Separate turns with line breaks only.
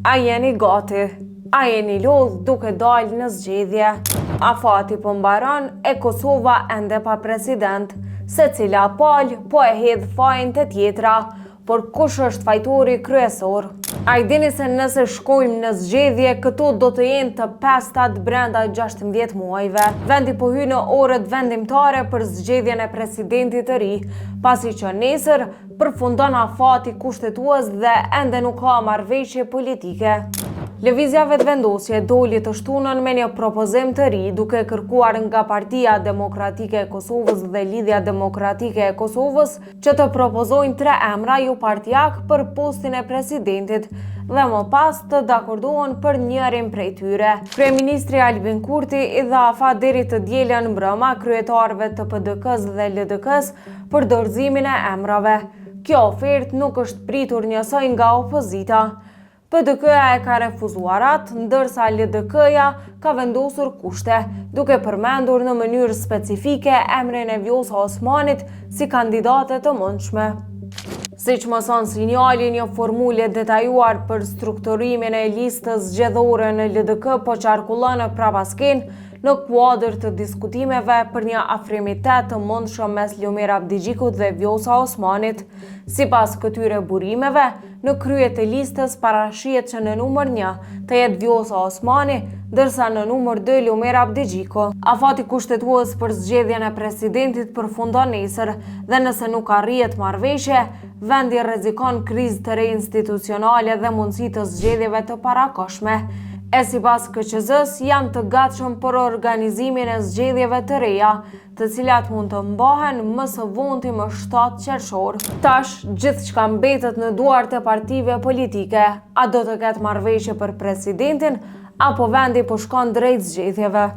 A jeni gati? A jeni lodh duke dalë në zgjedhje? Afati po mbaron e Kosova ende pa president, se cila palë po e hedh fajin të tjetra, por kush është fajtori kryesor? A i dini se nëse shkojmë në zgjedhje, këto do të jenë të pestat brenda 16 muajve. Vendi po hy në orët vendimtare për zgjedhjen e presidentit të ri, pasi që nesër përfundon afati kushtetues dhe ende nuk ka marrëveshje politike. Lëvizja vetëvendosje doli të shtunën me një propozim të ri, duke kërkuar nga Partia Demokratike e Kosovës dhe Lidhja Demokratike e Kosovës që të propozojnë 3 emra ju partijak për postin e presidentit dhe më pas të dakordohen për njërin prej tyre. Kryeministri Albin Kurti i dha afat deri të dielën mbrëma kryetarëve të PDK-s dhe LDK-s për dorëzimin e emrave. Kjo ofertë nuk është pritur njësoj nga opozita. PDK-ja e ka refuzuar atë, ndërsa LDK-ja ka vendosur kushte, duke përmendur në mënyrë specifike emrin e Vjosa Osmanit si kandidate të mundshme. Siç mëson sinjali, një formule detajuar për strukturimin e listës zgjedhore në LDK po qarkullon prapaskenë në kuadër të diskutimeve për një afrimitet të mundshëm mes Lumir Abdigjikut dhe Vjosa Osmanit. Sipas këtyre burimeve, në krye të listës parashihet që në numër 1 të jetë Vjosa Osmani, ndërsa në numër 2 Lumir Abdigjiku. Afati kushtetues për zgjedhjen e presidentit përfundon nesër dhe nëse nuk arrihet marrëveshje, vendi rrezikon krizë të re institucionale dhe mundësi të zgjedhjeve të parakoshme. E sipas KQZ-s janë të gatshëm për organizimin e zgjedhjeve të reja, të cilat mund të mbahen më së vonti më 7 qershor. Tash gjithçka mbetet në duart e partive politike. A do të ketë marrëveshje për presidentin apo vendi po shkon drejt zgjedhjeve?